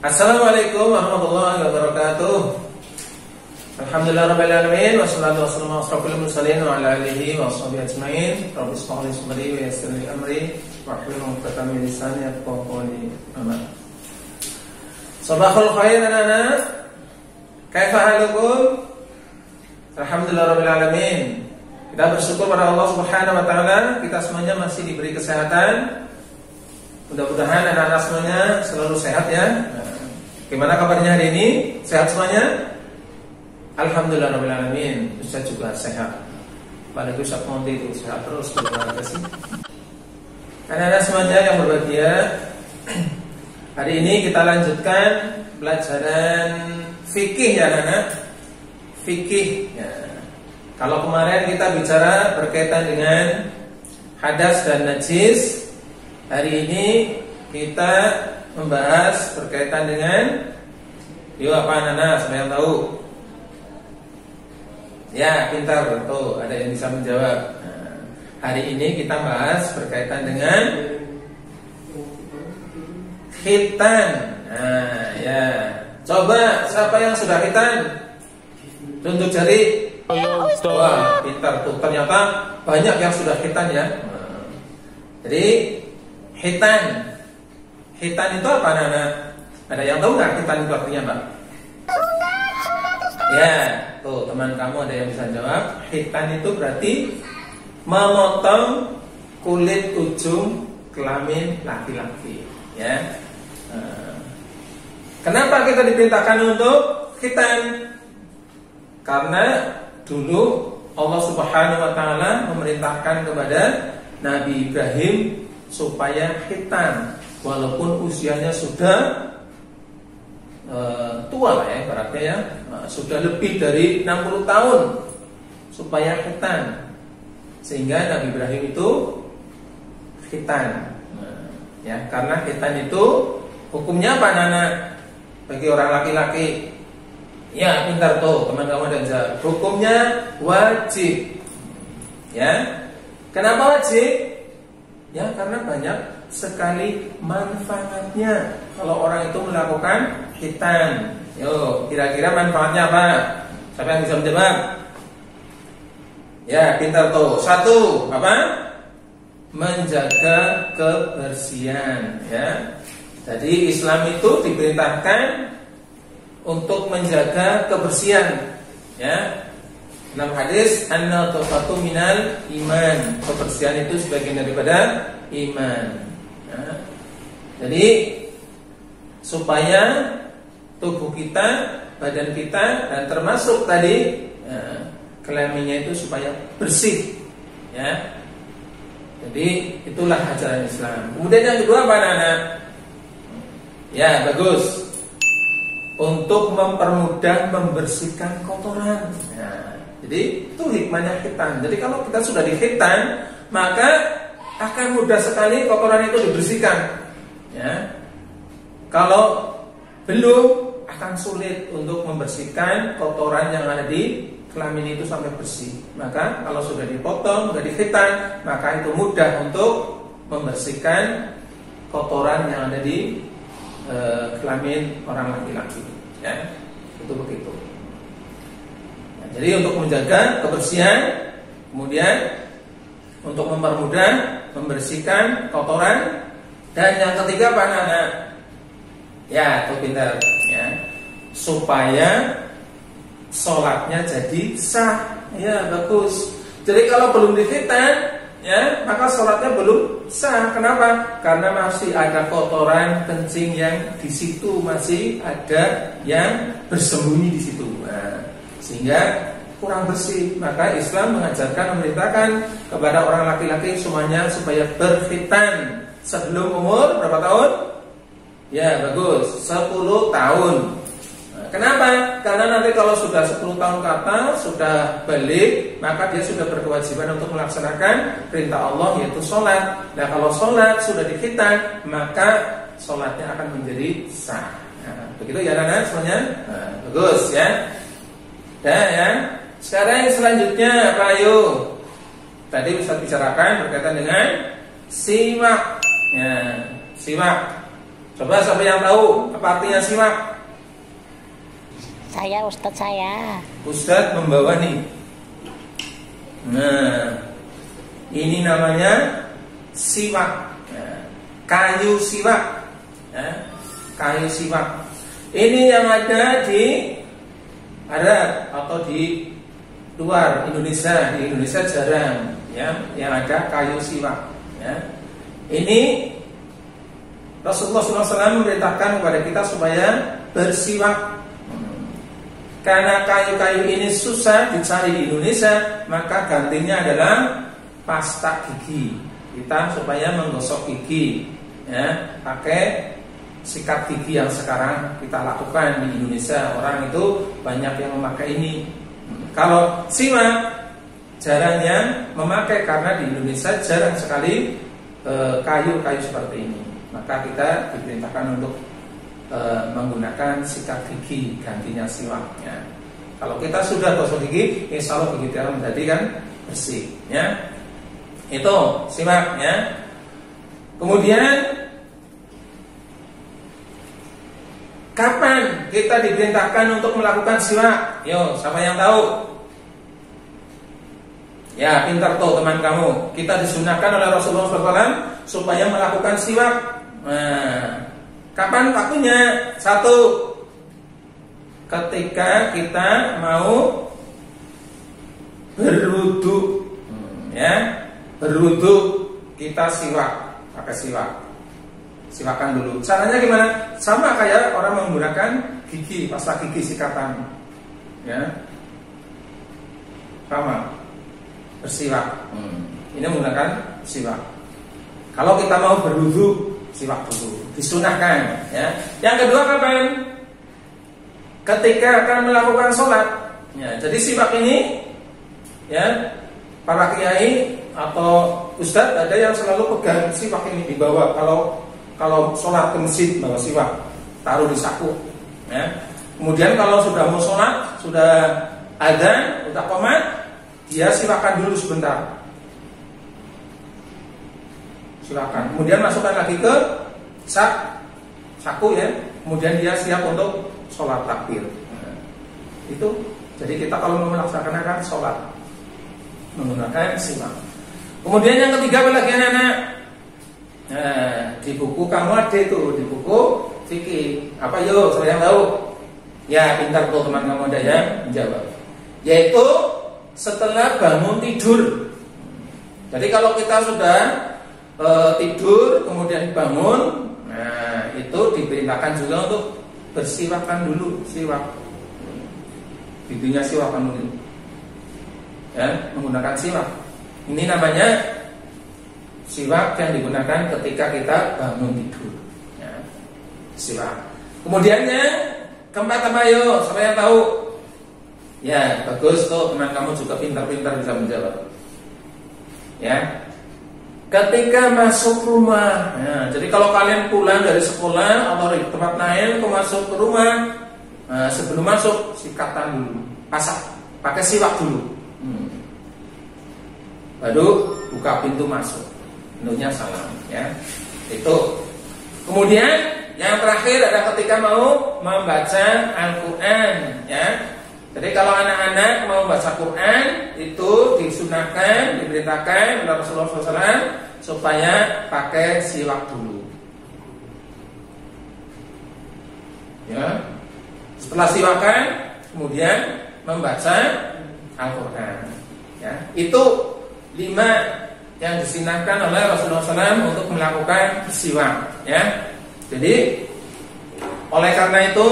Assalamualaikum warahmatullahi wabarakatuh. Alhamdulillah rabbil alamin wassalatu wassalamu ala asyrofil mursalin wa ala alihi wa sahbihi ajmain. Rabbi shrah li sadri wa yassir li amri wahlul 'uqdatam min lisani yafqahu qawli. Amin. Sabahul khair anak-anak. Kaifa halukum? Alhamdulillah rabbil alamin. Kita bersyukur pada Allah Subhanahu wa taala, kita semuanya masih diberi kesehatan. Mudah-mudahan anak-anak semuanya selalu sehat ya. Gimana kabarnya hari ini? Sehat semuanya? Alhamdulillah rabbil alamin. Ustaz juga sehat. Apalagi Ustaz Monti itu sehat terus. Terima kasih. Anak-anak semuanya yang berbahagia, hari ini kita lanjutkan pelajaran fikih ya anak-anak. Fikih ya. Kalau kemarin kita bicara berkaitan dengan hadas dan najis, hari ini kita membahas berkaitan dengan apa anak-anak? Siapa yang tahu? Ya, pintar tuh, ada yang bisa menjawab. Nah, hari ini kita bahas berkaitan dengan khitan. Nah, ya. Coba siapa yang sudah khitan? Tunjuk jari. Wah, pintar tuh. Ternyata banyak yang sudah khitan ya. Jadi khitan. Khitan itu apa anak-anak? Ada yang tahu nggak khitan itu artinya apa? Ya, tuh teman kamu ada yang bisa jawab. Khitan itu berarti memotong kulit ujung kelamin laki-laki. Ya. Kenapa kita diperintahkan untuk khitan? Karena dulu Allah Subhanahu wa taala memerintahkan kepada Nabi Ibrahim supaya khitan, walaupun usianya sudah tua lah ya, berarti ya, sudah lebih dari 60 tahun, supaya khitan, sehingga Nabi Ibrahim itu khitan. Ya, karena khitan itu hukumnya apa anak-anak? Bagi orang laki-laki, ya pintar tuh teman kamu dan saya. Hukumnya wajib. Ya, kenapa wajib? Ya karena banyak sekali manfaatnya kalau orang itu melakukan khitan. Yo, kira-kira manfaatnya apa? Siapa yang bisa menjawab? Ya, pintar tuh. Satu, apa? Menjaga kebersihan. Ya. Jadi Islam itu diperintahkan untuk menjaga kebersihan. Ya. Dalam hadis an-nadhafatu minal iman. Kebersihan itu sebagian daripada iman. Ya. Jadi supaya tubuh kita, badan kita, dan termasuk tadi ya, kelaminnya itu supaya bersih. Ya. Jadi itulah ajaran Islam. Kemudian yang kedua apa anak-anak? Ya bagus. Untuk mempermudah membersihkan kotoran. Ya. Jadi itu hikmahnya khitan. Jadi kalau kita sudah dikhitan, maka akan mudah sekali kotoran itu dibersihkan. Ya. Kalau belum, akan sulit untuk membersihkan kotoran yang ada di kelamin itu sampai bersih. Maka kalau sudah dipotong, sudah dikhitan, maka itu mudah untuk membersihkan kotoran yang ada di kelamin orang laki-laki. Ya, itu begitu. Nah, jadi untuk menjaga kebersihan, kemudian untuk mempermudah membersihkan kotoran, dan yang ketiga apa anak-anak? Ya, itu pintar. Ya, supaya sholatnya jadi sah. Ya, bagus. Jadi kalau belum dikhitan, ya, maka sholatnya belum sah. Kenapa? Karena masih ada kotoran kencing yang di situ, masih ada yang bersembunyi di situ. Nah, sehingga kurang bersih. Maka Islam mengajarkan, memerintahkan kepada orang laki-laki semuanya supaya berkhitan sebelum umur berapa tahun? Ya, bagus. 10 tahun. Kenapa? Karena nanti kalau sudah 10 tahun ke atas, sudah balik, maka dia sudah berkewajiban untuk melaksanakan perintah Allah, yaitu sholat. Nah kalau sholat sudah dikhitan, maka sholatnya akan menjadi sah. Nah, begitu ya anak-anak semuanya? Nah, bagus ya. Nah ya, sekarang yang selanjutnya apa ayo? Tadi Ustaz bicarakan berkaitan dengan siwak. Ya, siwak. Coba siapa yang tahu apa artinya siwak? Saya, Ustadz saya. Ustadz membawa nih. Nah, ini namanya siwak. Nah, kayu siwak. Nah, kayu siwak. Ini yang ada di Arab atau di luar Indonesia. Di Indonesia jarang, ya, yang ada kayu siwak. Ya. Ini Rasulullah SAW memerintahkan kepada kita supaya bersiwak. Karena kayu-kayu ini susah dicari di Indonesia, maka gantinya adalah pasta gigi. Kita supaya menggosok gigi, ya, pakai sikat gigi yang sekarang kita lakukan di Indonesia. Orang itu banyak yang memakai ini. Kalau siwak jarangnya memakai karena di Indonesia jarang sekali kayu-kayu seperti ini. Maka kita diperintahkan untuk menggunakan sikat gigi gantinya siwak. Ya. Kalau kita sudah gosok gigi, insya Allah gigi kita menjadi kan bersih. Ya. Itu siwak. Ya. Kemudian kapan kita diperintahkan untuk melakukan siwak? Yo, siapa yang tahu? Ya, pintar tuh teman kamu. Kita disunahkan oleh Rasulullah SAW supaya melakukan siwak. Nah, kapan waktunya? Satu, ketika kita mau berwudu. Ya, berwudu kita siwak, pakai siwak. Silakan dulu. Caranya gimana? Sama kayak orang menggunakan gigi, pasta gigi sikatan. Ya. Sama. Bersiwak. Ini menggunakan siwak. Kalau kita mau berwudu, siwak dulu. Disunahkan, ya. Yang kedua kapan? Ketika akan melakukan sholat. Ya, jadi siwak ini, ya, para kiai atau ustadz ada yang selalu pegang siwak ini di bawah. Kalau sholat ke masjid bawa siwak, taruh di saku. Ya. Kemudian kalau sudah mau sholat, sudah adzan, sudah qomat, dia siwakan dulu sebentar. Silakan. Kemudian masukkan lagi ke saku, ya. Kemudian dia siap untuk sholat takbir. Nah, itu. Jadi kita kalau mau melaksanakan sholat menggunakan siwak. Kemudian yang ketiga apa lagi anak-anak? Nah, di buku kamu ada itu, di buku fikih. Apa yuk, saya yang tahu? Ya, pintar tuh teman kamu ada yang menjawab. Yaitu setelah bangun tidur. Jadi kalau kita sudah tidur kemudian bangun, nah itu diperintahkan juga untuk bersiwakan dulu, siwak. Bidunya siwakan dulu. Ya, menggunakan siwak. Ini namanya siwak yang digunakan ketika kita bangun tidur. Ya, siwak. Kemudiannya keempat apa yo? Siapa yang tahu? Ya, bagus tuh teman kamu juga pintar-pintar bisa menjawab. Ya, ketika masuk rumah. Ya, jadi kalau kalian pulang dari sekolah atau dari tempat lain, masuk ke rumah, nah, sebelum masuk sikatan dulu, pakai siwak dulu. Baru buka pintu masuk. Tentunya salam, ya. Itu. Kemudian yang terakhir adalah ketika mau membaca Al-Qur'an, ya. Jadi kalau anak-anak mau baca Quran itu disunahkan, diberitakan oleh Rasulullah SAW supaya pakai siwak dulu. Ya. Setelah siwakan, kemudian membaca Al-Qur'an. Ya. Itu 5 yang disunahkan oleh Rasulullah SAW untuk melakukan siwak, ya. Jadi oleh karena itu,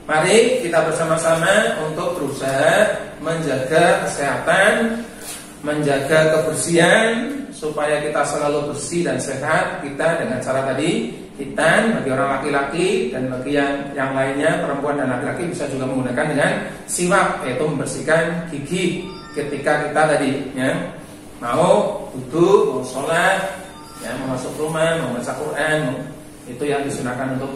mari kita bersama-sama untuk berusaha menjaga kesehatan, menjaga kebersihan supaya kita selalu bersih dan sehat. Kita dengan cara tadi, hitan bagi orang laki-laki dan bagi yang lainnya perempuan dan laki-laki bisa juga menggunakan dengan siwak, yaitu membersihkan gigi ketika kita tadi, ya, mau duduk, mau sholat, ya, mau masuk rumah, mau baca Quran, itu yang disunahkan untuk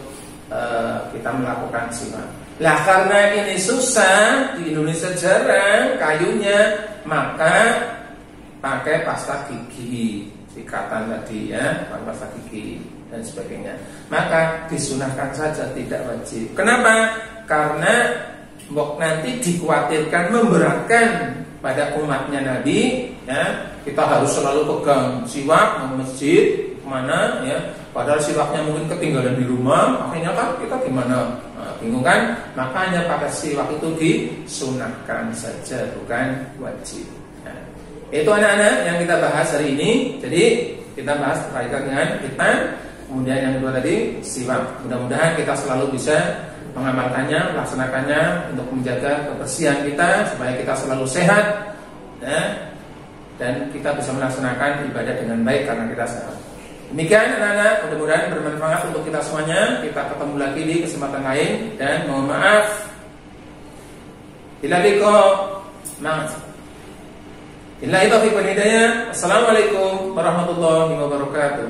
kita melakukan siwak. Lah karena ini susah, di Indonesia jarang kayunya, maka pakai pasta gigi, sikatan tadi, ya, pakai pasta gigi. dan sebagainya. Maka disunahkan saja, tidak wajib. Kenapa? Karena nanti dikhawatirkan memberatkan pada umatnya Nabi, ya. Kita harus selalu pegang siwak mau masjid kemana, ya. Padahal siwaknya mungkin ketinggalan di rumah, akhirnya kan kita gimana? Bingung kan? Makanya pakai siwak itu disunahkan saja, bukan wajib. Nah, itu anak-anak yang kita bahas hari ini. Jadi kita bahas terkait dengan hitam. Kemudian yang kedua tadi siwak. Mudah-mudahan kita selalu bisa mengamalkannya, melaksanakannya untuk menjaga kebersihan kita supaya kita selalu sehat, ya, dan kita bisa melaksanakan ibadah dengan baik karena kita sehat. Demikian anak-anak, mudah-mudahan bermanfaat untuk kita semuanya. Kita ketemu lagi di kesempatan lain dan mohon maaf bila Assalamualaikum warahmatullahi wabarakatuh.